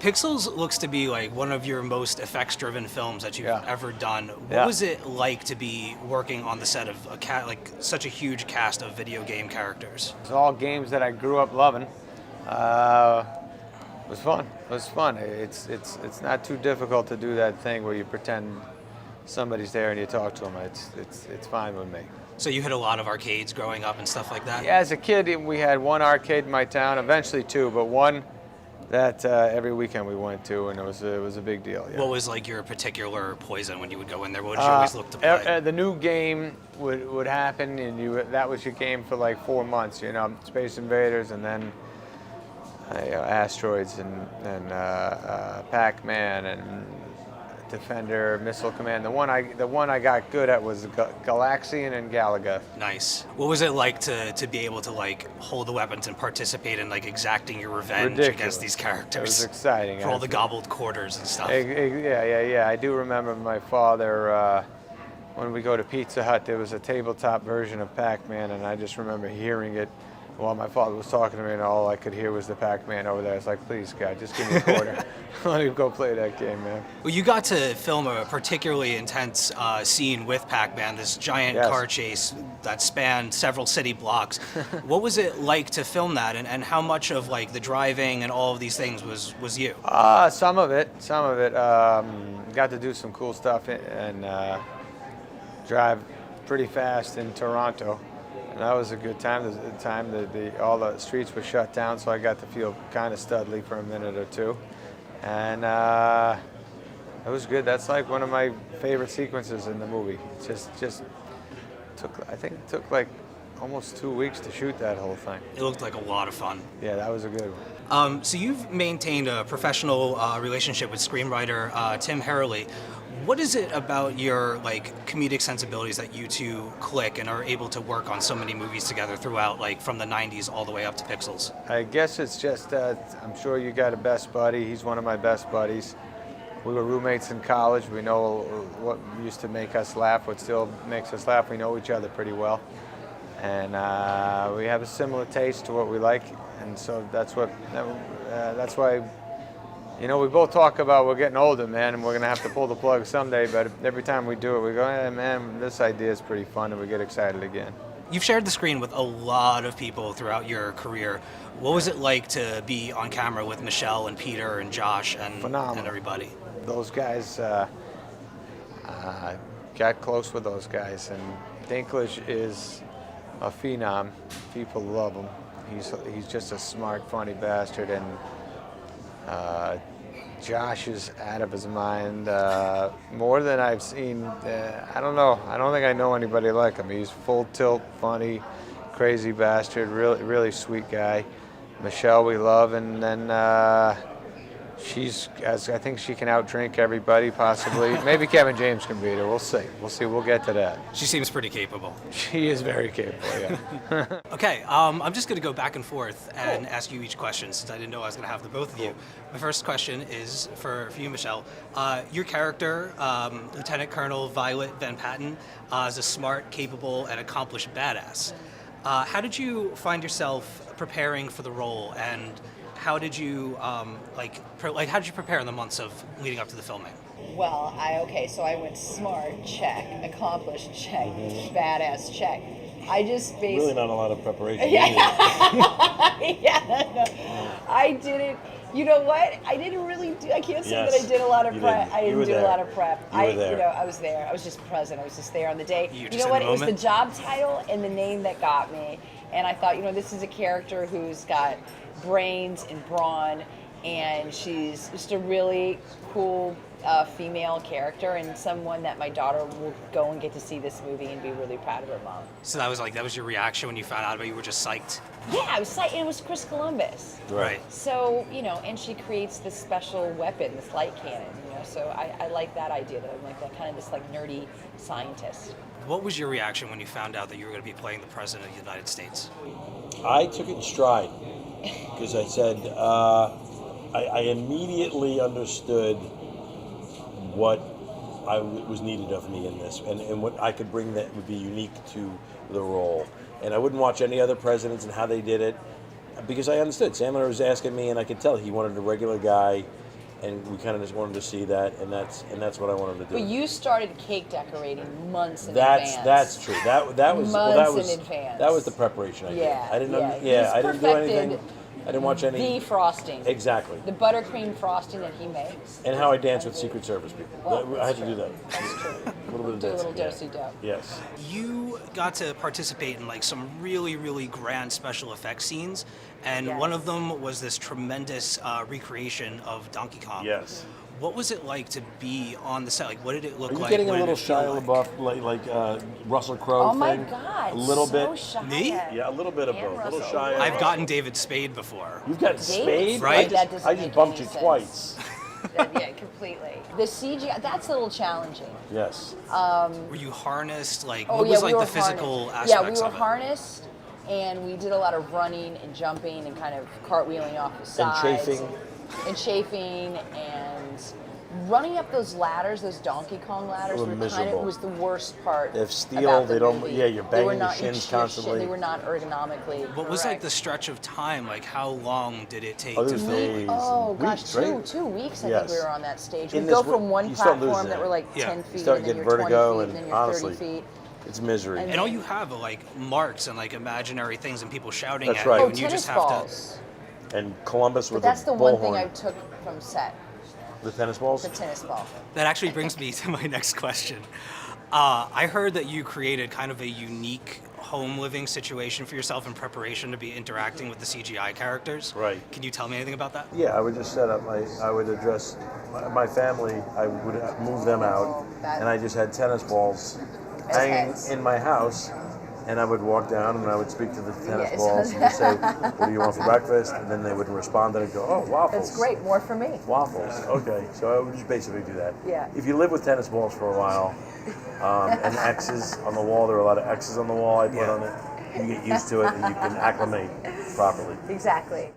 Pixels looks to be like one of your most effects-driven films that you've ever done. What was it like to be working on the set of like such a huge cast of video game characters? It's all games that I grew up loving. It was fun. It was fun. It's not too difficult to do that thing where you pretend somebody's there and you talk to them. It's fine with me. So you hit a lot of arcades growing up and stuff like that? Yeah, as a kid, we had one arcade in my town, eventually two, but one that every weekend we went to, and it was a big deal. Yeah. What was like your particular poison when you would go in there? What did you always look to play? The new game would happen, and that was your game for like 4 months. You know, Space Invaders, and then Asteroids, and Pac-Man, and Defender, Missile Command. The one I got good at was Galaxian and Galaga. Nice. What was it like to be able to like hold the weapons and participate in like exacting your revenge against these characters? It was exciting. For all the gobbled quarters and stuff. Yeah. I do remember my father, when we go to Pizza Hut, there was a tabletop version of Pac-Man, and I just remember hearing it while my father was talking to me, and all I could hear was the Pac-Man over there. I was like, please, God, just give me a quarter. Let me go play that game, man. Well, you got to film a particularly intense scene with Pac-Man, this giant car chase that spanned several city blocks. What was it like to film that, and how much of like the driving and all of these things was you? Some of it. Got to do some cool stuff and drive pretty fast in Toronto. And that was a good time. The time that all the streets were shut down, so I got to feel kind of studly for a minute or two. And it was good. That's like one of my favorite sequences in the movie. It just took like almost 2 weeks to shoot that whole thing. It looked like a lot of fun. Yeah, that was a good one. So you've maintained a professional relationship with screenwriter Tim Herlihy. What is it about your like comedic sensibilities that you two click and are able to work on so many movies together throughout, like from the 90s all the way up to Pixels? I guess it's just I'm sure you got a best buddy. He's one of my best buddies. We were roommates in college. We know what used to make us laugh, what still makes us laugh. We know each other pretty well. And we have a similar taste to what we like. And so that's why, you know, we both talk about we're getting older, man, and we're going to have to pull the plug someday, but every time we do it, we go, hey, man, this idea is pretty fun, and we get excited again. You've shared the screen with a lot of people throughout your career. What was it like to be on camera with Michelle and Peter and Josh and everybody? Those guys, got close with those guys, and Dinklage is a phenom. People love him. He's just a smart, funny bastard, and Josh is out of his mind, more than I've seen. I don't know. I don't think I know anybody like him. He's full tilt, funny, crazy bastard, really, really sweet guy. Michelle we love, and then I think she can outdrink everybody, possibly. Maybe Kevin James can beat her. We'll see. We'll get to that. She seems pretty capable. She is very capable, yeah. Okay, I'm just going to go back and forth and ask you each question, since I didn't know I was going to have the both of you. My first question is for you, Michelle. Your character, Lieutenant Colonel Violet Van Patten, is a smart, capable, and accomplished badass. How did you find yourself preparing for the role, and how did you how did you prepare in the months of leading up to the filming? Well, so I went smart, check, accomplished, check, badass, check. I just basically really not a lot of preparation. I didn't. You know what? I didn't really do. I can't say that I did a lot of prep. I didn't do a lot of prep. You were there. I was there. I was just present. I was just there on the day. You know what? It was the job title and the name that got me. And I thought, this is a character who's got brains and brawn, and she's just a really cool female character, and someone that my daughter will go and get to see this movie and be really proud of her mom. So that was your reaction when you found out about it? You were just psyched? Yeah, I was psyched, and it was Chris Columbus. Right. So, and she creates this special weapon, this light cannon, so I like that idea, that I'm like that kind of this like nerdy scientist. What was your reaction when you found out that you were going to be playing the President of the United States? I took it in stride, because I said, I immediately understood what was needed of me in this, and what I could bring that would be unique to the role. And I wouldn't watch any other presidents and how they did it, because I understood. Sam Brenner was asking me, and I could tell he wanted a regular guy and we kind of just wanted to see that, and that's what I wanted to do. But you started cake decorating months in advance. That's true. That was Months in advance. That was the preparation I did. I didn't He's I didn't do anything. I didn't watch any. The frosting. Exactly. The buttercream frosting that he makes. And how I dance with Secret Service people. Well, I had to do that's that. That's true. A little bit of Do a dancing. little do-si-do. Yes. You got to participate in like some really, really grand special effects scenes, and Yes. one of them was this tremendous recreation of Donkey Kong. Yes. What was it like to be on the set? Like, what did it look Are you like? getting What a did little it feel Shia LaBeouf, like Russell Crowe Oh thing? my God. A little so bit. Shy. Me? Yeah, a little bit of And both. A little Russell. Shia. I've gotten David Spade before. You've got David Spade? Right? That doesn't I make just bumped any you sense. twice. Yeah, completely. The CGI, that's a little challenging. Yes. Were you harnessed? Like, Oh, what yeah, was we like were the physical harnessed. aspects Yeah, we of were it? harnessed, and we did a lot of running and jumping and kind of cartwheeling off the sides. chafing. And chafing and running up those ladders, those Donkey Kong ladders, They were were kind of miserable. was the worst part. They have steel, about the they don't- movie. yeah, you're They were banging your not- shins your constantly. They were not ergonomically. What was like correct. the stretch of time? Like, how long did it take Oh, to this film? days Oh and gosh, weeks, two right? weeks I Yes. think we were on that stage. In We go this from one you start losing platform that it. were like Yeah. 10 You feet, start and then getting you're 20 vertigo, feet, and and then you're honestly, 30 feet. it's misery. And And all you have are like marks and like imaginary things and people shouting That's at right. you, Oh, and you tennis just have balls. And Columbus But with that's a the one thing bullhorn. I took from set, The tennis balls? the tennis ball. That actually brings me to my next question. I heard that you created kind of a unique home living situation for yourself in preparation to be interacting with the CGI characters. Right. Can you tell me anything about that? Yeah, I would just set up I would address my family, I would move them out, That- and I just had tennis balls As hanging heads. in my house, and I would walk down and I would speak to the tennis Yes. balls and just say, what do you want for breakfast? And then they would respond and I'd go, oh, waffles. That's great. More for me. Waffles, okay. So I would just basically do that. Yeah. If you live with tennis balls for a while, and X's on the wall, there are a lot of X's on the wall I put Yeah. on it, you get used to it and you can acclimate properly. Exactly.